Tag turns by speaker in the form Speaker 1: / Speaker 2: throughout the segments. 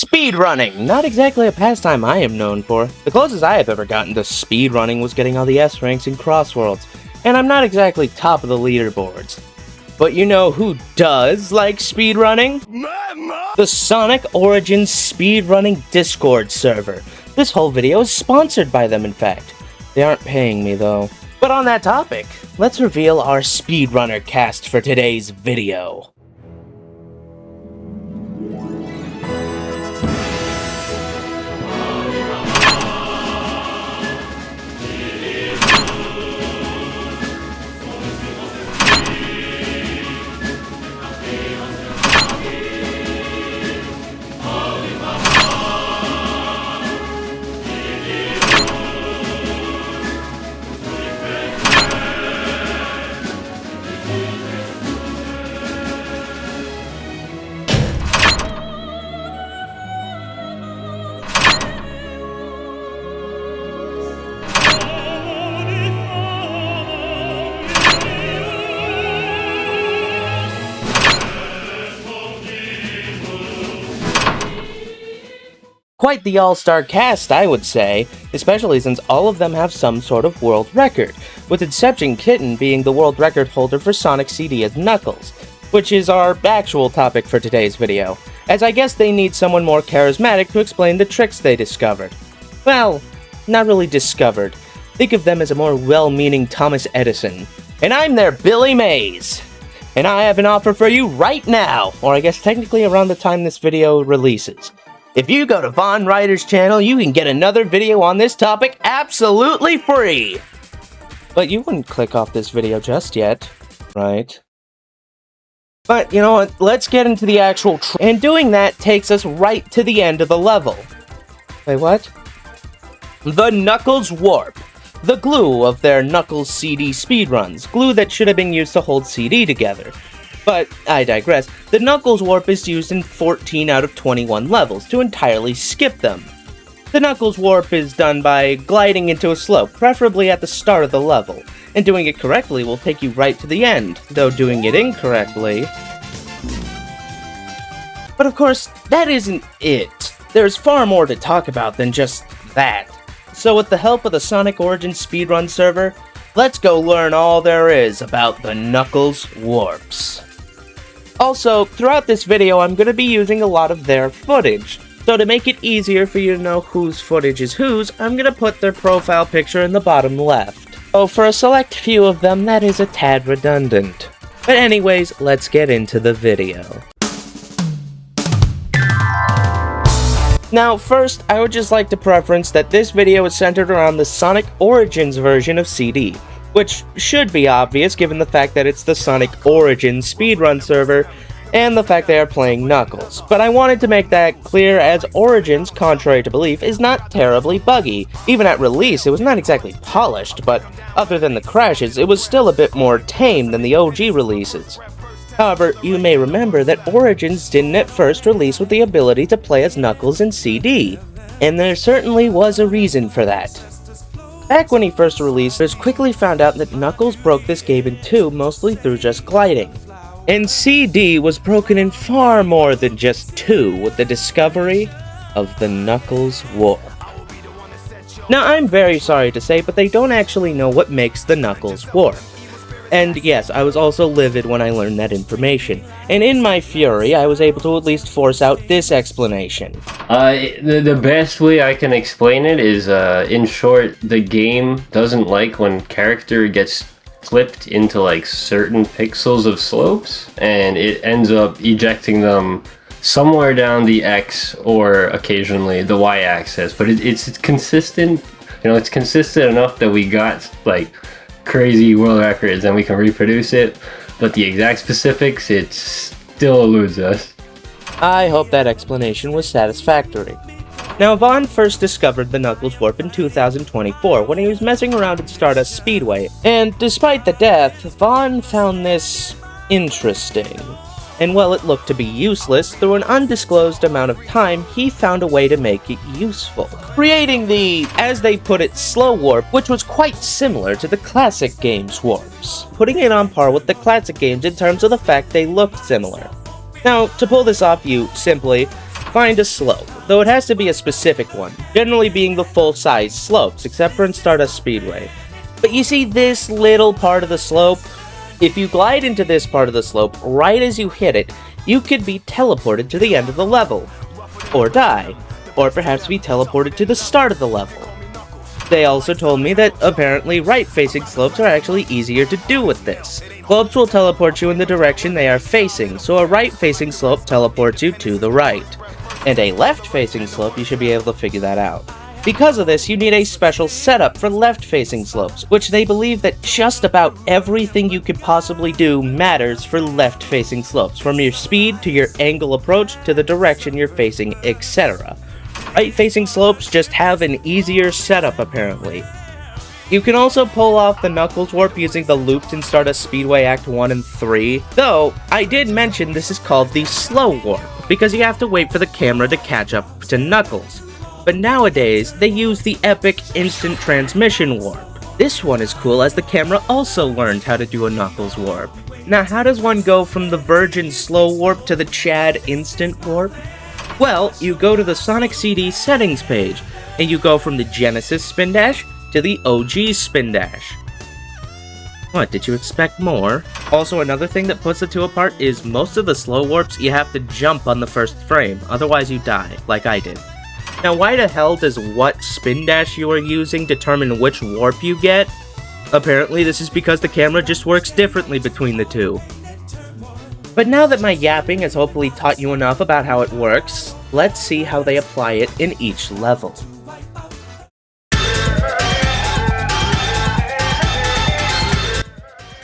Speaker 1: Speedrunning! Not exactly a pastime I am known for. The closest I have ever gotten to speedrunning was getting all the S ranks in Crossworlds, and I'm not exactly top of the leaderboards. But you know who does like speedrunning? The Sonic Origins speedrunning Discord server. This whole video is sponsored by them, in fact. They aren't paying me, though. But on that topic, let's reveal our speedrunner cast for today's video. Quite the all-star cast, I would say, especially since all of them have some sort of world record, with Inception Kitten being the world record holder for Sonic CD as Knuckles, which is our actual topic for today's video, as I guess they need someone more charismatic to explain the tricks they discovered. Well, not really discovered. Think of them as a more well-meaning Thomas Edison. And I'm their Billy Mays! And I have an offer for you right now, or I guess technically around the time this video releases. If you go to Von Ryder's channel, you can get another video on this topic absolutely free! But you wouldn't click off this video just yet, right? But you know what, let's get into the actual and doing that takes us right to the end of the level. Wait, what? The Knuckles Warp. The glue of their Knuckles CD speedruns, glue that should have been used to hold CD together. But, I digress, the Knuckles Warp is used in 14 out of 21 levels to entirely skip them. The Knuckles Warp is done by gliding into a slope, preferably at the start of the level, and doing it correctly will take you right to the end, though doing it incorrectly... But of course, that isn't it. There's far more to talk about than just that. So with the help of the Sonic Origins speedrun server, let's go learn all there is about the Knuckles Warps. Also, throughout this video, I'm going to be using a lot of their footage. So to make it easier for you to know whose footage is whose, I'm going to put their profile picture in the bottom left. Oh, for a select few of them, that is a tad redundant. But anyways, let's get into the video. Now, first, I would just like to preference that this video is centered around the Sonic Origins version of CD. Which should be obvious given the fact that it's the Sonic Origins speedrun server, and the fact they are playing Knuckles. But I wanted to make that clear as Origins, contrary to belief, is not terribly buggy. Even at release, it was not exactly polished, but other than the crashes, it was still a bit more tame than the OG releases. However, you may remember that Origins didn't at first release with the ability to play as Knuckles in CD, and there certainly was a reason for that. Back when he first released, it was quickly found out that Knuckles broke this game in two mostly through just gliding. And CD was broken in far more than just two with the discovery of the Knuckles Warp. Now I'm very sorry to say, but they don't actually know what makes the Knuckles Warp. And yes, I was also livid when I learned that information, and in my fury, I was able to at least force out this explanation.
Speaker 2: The best way I can explain it is, in short, the game doesn't like when character gets flipped into, like, certain pixels of slopes, and it ends up ejecting them somewhere down the X or occasionally the Y axis, but it's consistent, you know, it's consistent enough that we got, like, crazy world records and we can reproduce it, but the exact specifics, it still eludes us.
Speaker 1: I hope that explanation was satisfactory. Now, Vaughn first discovered the Knuckles Warp in 2024 when he was messing around at Stardust Speedway, and despite the death, Vaughn found this interesting. And while it looked to be useless, through an undisclosed amount of time, he found a way to make it useful, creating the, as they put it, slow warp, which was quite similar to the classic game's warps, putting it on par with the classic games in terms of the fact they looked similar. Now, to pull this off, you simply find a slope, though it has to be a specific one, generally being the full-size slopes, except for in Stardust Speedway. But you see this little part of the slope? If you glide into this part of the slope right as you hit it, you could be teleported to the end of the level, or die, or perhaps be teleported to the start of the level. They also told me that apparently right-facing slopes are actually easier to do with this. Slopes will teleport you in the direction they are facing, so a right-facing slope teleports you to the right. And a left-facing slope, you should be able to figure that out. Because of this, you need a special setup for left-facing slopes, which they believe that just about everything you could possibly do matters for left-facing slopes, from your speed to your angle approach to the direction you're facing, etc. Right-facing slopes just have an easier setup, apparently. You can also pull off the Knuckles Warp using the loops in Stardust Speedway Act 1 and 3, though I did mention this is called the Slow Warp, because you have to wait for the camera to catch up to Knuckles. But nowadays, they use the epic Instant Transmission Warp. This one is cool as the camera also learned how to do a Knuckles Warp. Now how does one go from the Virgin Slow Warp to the Chad Instant Warp? Well, you go to the Sonic CD settings page, and you go from the Genesis Spin Dash to the OG Spin Dash. What, did you expect more? Also, another thing that puts the two apart is most of the slow warps you have to jump on the first frame, otherwise you die, like I did. Now why the hell does what spin dash you are using determine which warp you get? Apparently this is because the camera just works differently between the two. But now that my yapping has hopefully taught you enough about how it works, let's see how they apply it in each level.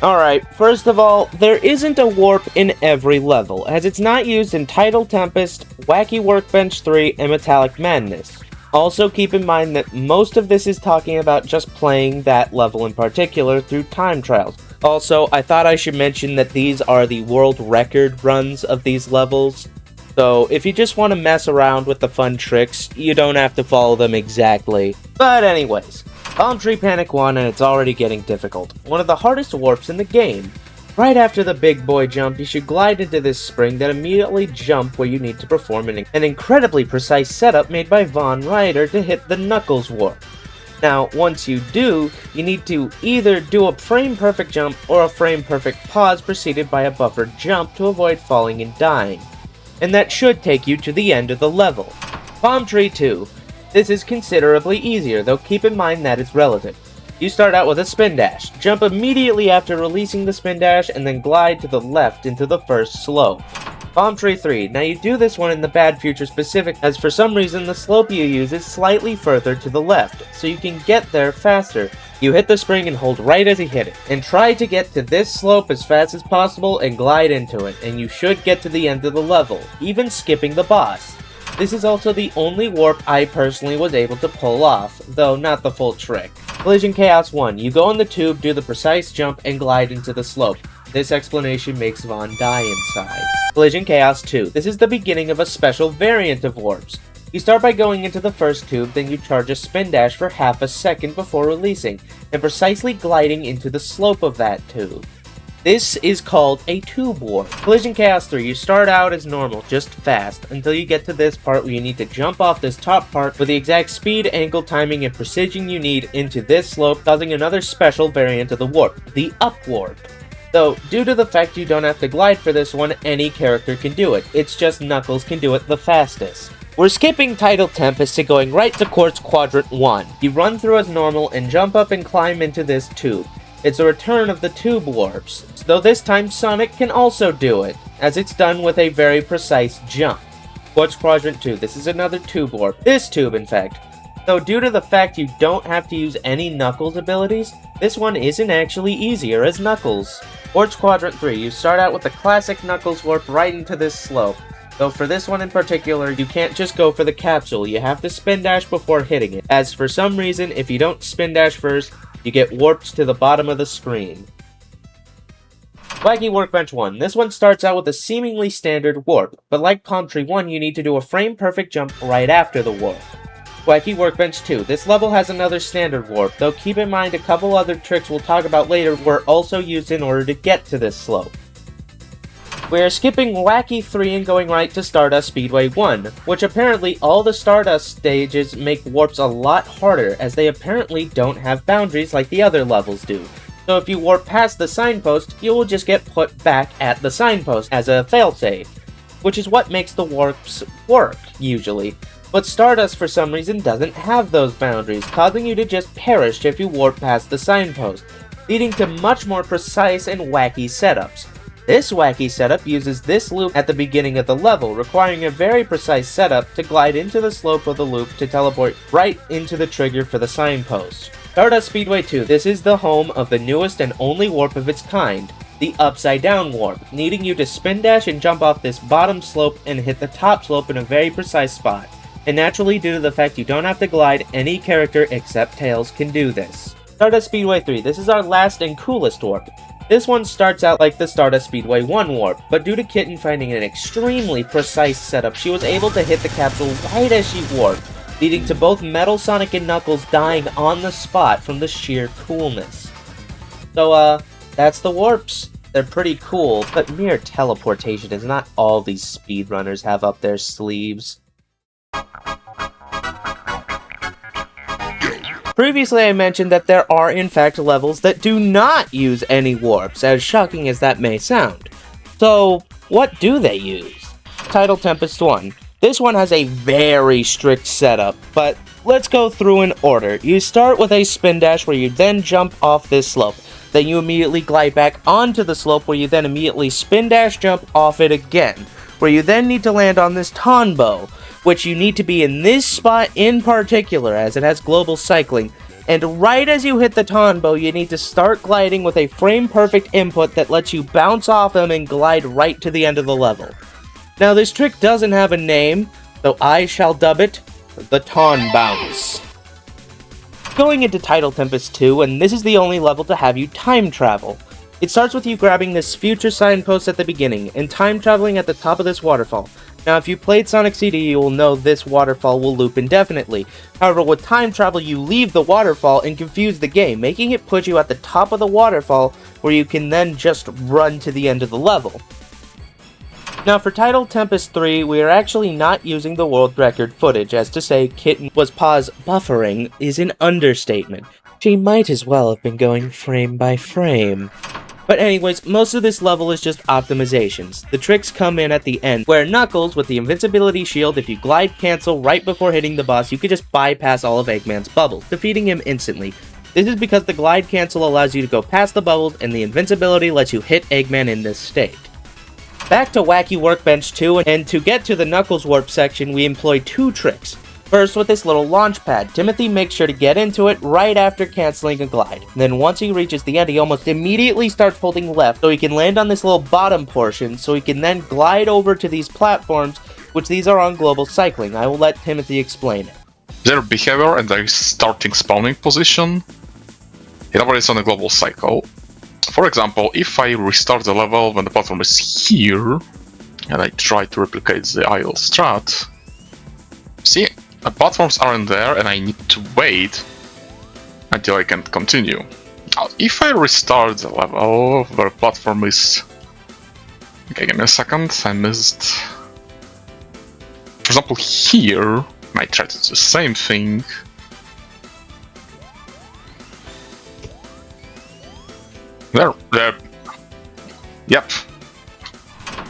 Speaker 1: Alright, first of all, there isn't a warp in every level, as it's not used in Tidal Tempest, Wacky Workbench 3, and Metallic Madness. Also keep in mind that most of this is talking about just playing that level in particular through time trials. Also, I thought I should mention that these are the world record runs of these levels, so if you just want to mess around with the fun tricks, you don't have to follow them exactly. But anyways, Palm Tree Panic 1 and it's already getting difficult. One of the hardest warps in the game. Right after the big boy jump, you should glide into this spring, then immediately jump where you need to perform an incredibly precise setup made by Von Ryder to hit the Knuckles Warp. Now, once you do, you need to either do a frame-perfect jump or a frame-perfect pause preceded by a buffered jump to avoid falling and dying. And that should take you to the end of the level. Palm Tree 2. This is considerably easier, though keep in mind that it's relative. You start out with a spin dash, jump immediately after releasing the spin dash, and then glide to the left into the first slope. Palm Tree 3. Now you do this one in the Bad Future specific, as for some reason the slope you use is slightly further to the left, so you can get there faster. You hit the spring and hold right as you hit it, and try to get to this slope as fast as possible and glide into it, and you should get to the end of the level, even skipping the boss. This is also the only warp I personally was able to pull off, though not the full trick. Collision Chaos 1. You go in the tube, do the precise jump, and glide into the slope. This explanation makes Vaughn die inside. Collision Chaos 2. This is the beginning of a special variant of warps. You start by going into the first tube, then you charge a spin dash for half a second before releasing, and precisely gliding into the slope of that tube. This is called a tube warp. Collision Chaos 3, you start out as normal, just fast, until you get to this part where you need to jump off this top part with the exact speed, angle, timing, and precision you need into this slope, causing another special variant of the warp, the up warp. Though, due to the fact you don't have to glide for this one, any character can do it. It's just Knuckles can do it the fastest. We're skipping Tidal Tempest to going right to Quartz Quadrant 1. You run through as normal and jump up and climb into this tube. It's a return of the tube warps, though this time Sonic can also do it, as it's done with a very precise jump. Quartz Quadrant 2, this is another tube warp. This tube, in fact. Though due to the fact you don't have to use any Knuckles abilities, this one isn't actually easier as Knuckles. Quartz Quadrant 3, you start out with the classic Knuckles warp right into this slope. Though for this one in particular, you can't just go for the capsule, you have to spin dash before hitting it, as for some reason, if you don't spin dash first, you get warped to the bottom of the screen. Wacky Workbench 1. This one starts out with a seemingly standard warp, but like Palm Tree 1, you need to do a frame-perfect jump right after the warp. Wacky Workbench 2. This level has another standard warp, though keep in mind a couple other tricks we'll talk about later were also used in order to get to this slope. We're skipping Wacky 3 and going right to Stardust Speedway 1, which apparently all the Stardust stages make warps a lot harder, as they apparently don't have boundaries like the other levels do. So if you warp past the signpost, you will just get put back at the signpost as a failsafe, which is what makes the warps work, usually. But Stardust for some reason doesn't have those boundaries, causing you to just perish if you warp past the signpost, leading to much more precise and wacky setups. This wacky setup uses this loop at the beginning of the level, requiring a very precise setup to glide into the slope of the loop to teleport right into the trigger for the signpost. Stardust Speedway 2, this is the home of the newest and only warp of its kind, the Upside Down warp, needing you to spin dash and jump off this bottom slope and hit the top slope in a very precise spot. And naturally, due to the fact you don't have to glide, any character except Tails can do this. Stardust Speedway 3, this is our last and coolest warp. This one starts out like the Stardust Speedway 1 warp, but due to Kitten finding an extremely precise setup, she was able to hit the capsule right as she warped, leading to both Metal Sonic and Knuckles dying on the spot from the sheer coolness. So, that's the warps. They're pretty cool, but mere teleportation is not all these speedrunners have up their sleeves. Previously I mentioned that there are in fact levels that do not use any warps, as shocking as that may sound. So, what do they use? Tidal Tempest 1. This one has a very strict setup, but let's go through in order. You start with a spin dash where you then jump off this slope. Then you immediately glide back onto the slope where you then immediately spin dash jump off it again, where you then need to land on this Tonbo, which you need to be in this spot in particular as it has global cycling, and right as you hit the Tonbo you need to start gliding with a frame perfect input that lets you bounce off them and glide right to the end of the level. Now this trick doesn't have a name, so I shall dub it the Ton Bounce. Going into Tidal Tempest 2, and this is the only level to have you time travel. It starts with you grabbing this future signpost at the beginning, and time traveling at the top of this waterfall. Now if you played Sonic CD, you will know this waterfall will loop indefinitely. However, with time travel you leave the waterfall and confuse the game, making it put you at the top of the waterfall, where you can then just run to the end of the level. Now for Tidal Tempest 3, we are actually not using the world record footage, as to say Kitten was pause buffering is an understatement. She might as well have been going frame by frame. But anyways, most of this level is just optimizations. The tricks come in at the end, where Knuckles, with the invincibility shield, if you glide cancel right before hitting the boss, you could just bypass all of Eggman's bubbles, defeating him instantly. This is because the glide cancel allows you to go past the bubbles, and the invincibility lets you hit Eggman in this state. Back to Wacky Workbench 2, and to get to the Knuckles warp section, we employ two tricks. First, with this little launch pad, Timothy makes sure to get into it right after canceling a glide. Then once he reaches the end, he almost immediately starts holding left so he can land on this little bottom portion, so he can then glide over to these platforms, which these are on global cycling. I will let Timothy explain it.
Speaker 3: Their behavior and their starting spawning position, it operates on a global cycle. For example, if I restart the level when the platform is here, and I try to replicate the idle strat, see, the platforms aren't there and I need to wait until I can continue. Now, if I restart the level where platform is... Okay, give me a second, I missed... For example, here, I try to do the same thing. There. Yep.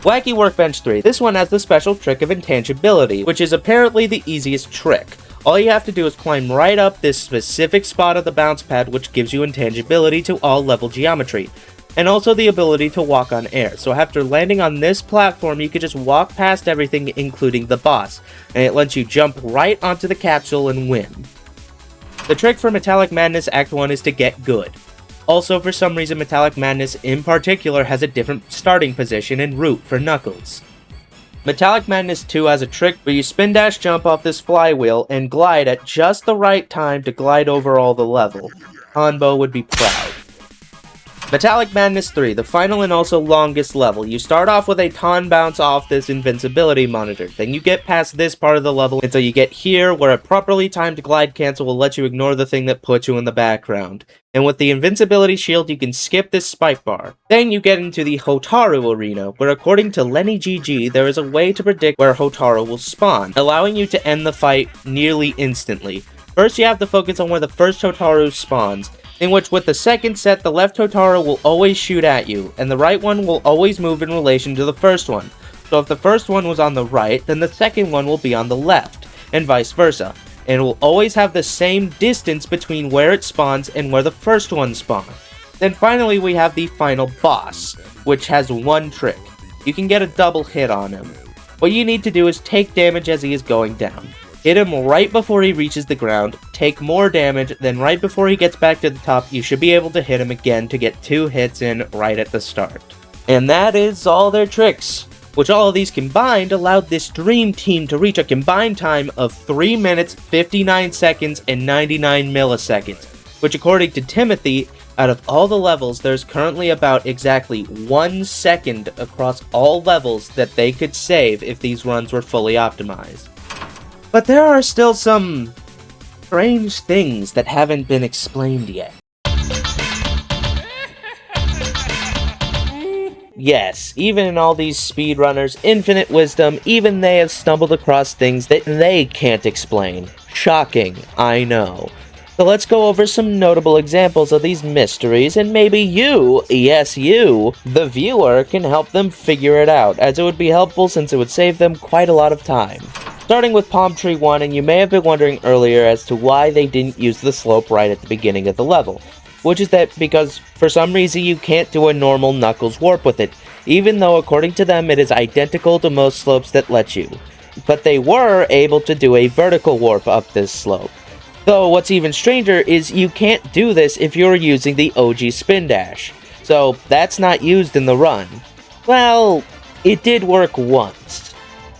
Speaker 1: Wacky Workbench 3. This one has the special trick of intangibility, which is apparently the easiest trick. All you have to do is climb right up this specific spot of the bounce pad, which gives you intangibility to all level geometry, and also the ability to walk on air. So after landing on this platform, you can just walk past everything, including the boss, and it lets you jump right onto the capsule and win. The trick for Metallic Madness Act 1 is to get good. Also, for some reason, Metallic Madness in particular has a different starting position and route for Knuckles. Metallic Madness 2 has a trick where you spin dash jump off this flywheel and glide at just the right time to glide over all the level. Hanbo would be proud. Metallic Madness 3, the final and also longest level. You start off with a ton bounce off this invincibility monitor. Then you get past this part of the level until you get here where a properly timed glide cancel will let you ignore the thing that put you in the background. And with the invincibility shield you can skip this spike bar. Then you get into the Hotaru arena, where according to Lenny GG, there is a way to predict where Hotaru will spawn, allowing you to end the fight nearly instantly. First you have to focus on where the first Hotaru spawns, in which with the second set, the left Hotaru will always shoot at you, and the right one will always move in relation to the first one. So if the first one was on the right, then the second one will be on the left, and vice versa, and it will always have the same distance between where it spawns and where the first one spawned. Then finally we have the final boss, which has one trick. You can get a double hit on him. What you need to do is take damage as he is going down. Hit him right before he reaches the ground, take more damage, then right before he gets back to the top, you should be able to hit him again to get 2 hits in right at the start. And that is all their tricks, which all of these combined allowed this dream team to reach a combined time of 3 minutes, 59 seconds, and 99 milliseconds, which according to Timothy, out of all the levels, there's currently about exactly 1 second across all levels that they could save if these runs were fully optimized. But there are still some strange things that haven't been explained yet. Yes, even in all these speedrunners' infinite wisdom, even they have stumbled across things that they can't explain. Shocking, I know. So let's go over some notable examples of these mysteries, and maybe you, yes you, the viewer, can help them figure it out, as it would be helpful since it would save them quite a lot of time. Starting with Palm Tree 1, and you may have been wondering earlier as to why they didn't use the slope right at the beginning of the level. Which is that because, for some reason, you can't do a normal Knuckles warp with it, even though according to them it is identical to most slopes that let you. But they were able to do a vertical warp up this slope. Though what's even stranger is you can't do this if you're using the OG spin dash. So that's not used in the run. Well, it did work once.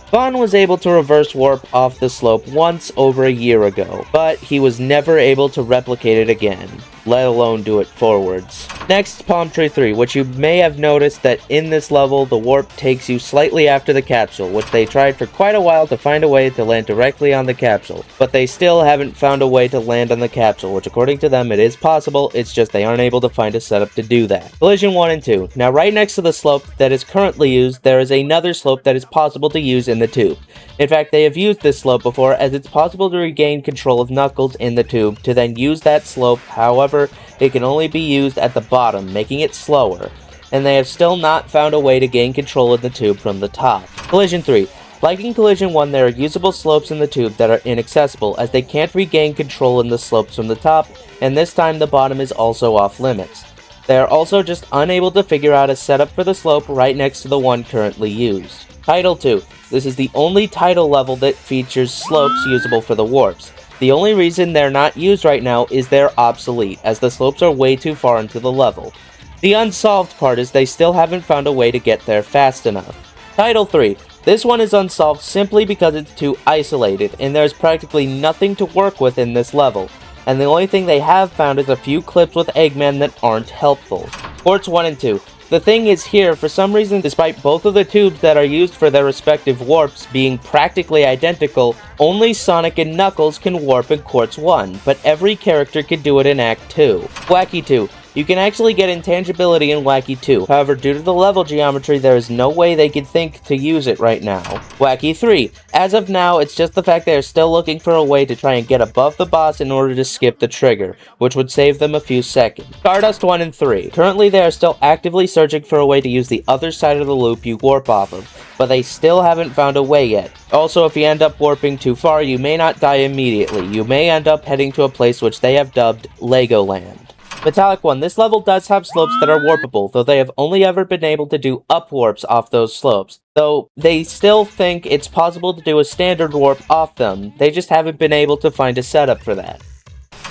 Speaker 1: Vaughn was able to reverse warp off the slope once over a year ago, but he was never able to replicate it again, let alone do it forwards. Next, Palm Tree 3, which you may have noticed that in this level, the warp takes you slightly after the capsule, which they tried for quite a while to find a way to land directly on the capsule, but they still haven't found a way to land on the capsule, which according to them it is possible, it's just they aren't able to find a setup to do that. Collision 1 and 2. Now right next to the slope that is currently used, there is another slope that is possible to use in the tube. In fact, they have used this slope before, as it's possible to regain control of Knuckles in the tube to then use that slope. However, it can only be used at the bottom, making it slower, and they have still not found a way to gain control of the tube from the top. Collision 3. Like in Collision 1, there are usable slopes in the tube that are inaccessible, as they can't regain control in the slopes from the top, and this time the bottom is also off limits. They are also just unable to figure out a setup for the slope right next to the one currently used. Title 2. This is the only title level that features slopes usable for the warps. The only reason they're not used right now is they're obsolete, as the slopes are way too far into the level. The unsolved part is they still haven't found a way to get there fast enough. Title 3. This one is unsolved simply because it's too isolated, and there's practically nothing to work with in this level, and the only thing they have found is a few clips with Eggman that aren't helpful. Quartz 1 and 2. The thing is here, for some reason, despite both of the tubes that are used for their respective warps being practically identical, only Sonic and Knuckles can warp in Quartz 1, but every character can do it in Act 2. Wacky 2. You can actually get intangibility in Wacky 2, however due to the level geometry there is no way they could think to use it right now. Wacky 3. As of now, it's just the fact they are still looking for a way to try and get above the boss in order to skip the trigger, which would save them a few seconds. Stardust 1 and 3. Currently they are still actively searching for a way to use the other side of the loop you warp off of, but they still haven't found a way yet. Also, if you end up warping too far, you may not die immediately. You may end up heading to a place which they have dubbed Legoland. Metallic 1. This level does have slopes that are warpable, though they have only ever been able to do up warps off those slopes. Though they still think it's possible to do a standard warp off them, they just haven't been able to find a setup for that.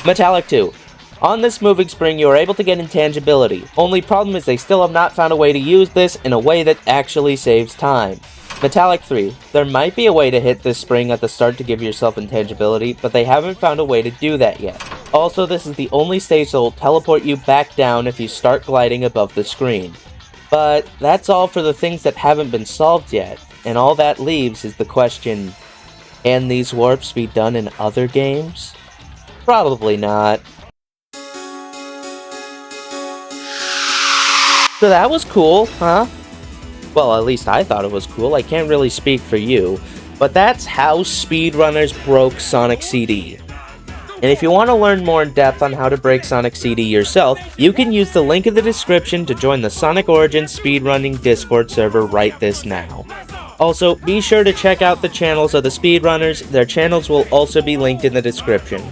Speaker 1: Metallic 2. On this moving spring, you are able to get intangibility. Only problem is they still have not found a way to use this in a way that actually saves time. Metallic 3. There might be a way to hit this spring at the start to give yourself intangibility, but they haven't found a way to do that yet. Also, this is the only stage that will teleport you back down if you start gliding above the screen. But that's all for the things that haven't been solved yet, and all that leaves is the question, can these warps be done in other games? Probably not. So that was cool, huh? Well, at least I thought it was cool. I can't really speak for you, but that's how speedrunners broke Sonic CD. And if you want to learn more in depth on how to break Sonic CD yourself, you can use the link in the description to join the Sonic Origins speedrunning Discord server right this now. Also, be sure to check out the channels of the speedrunners. Their channels will also be linked in the description.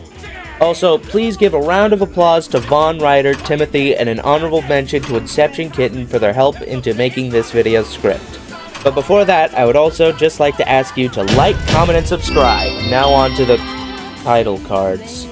Speaker 1: Also, please give a round of applause to Vaughn, Ryder, Timothy, and an honorable mention to Inception Kitten for their help into making this video's script. But before that, I would also just like to ask you to like, comment, and subscribe. Now on to the title cards.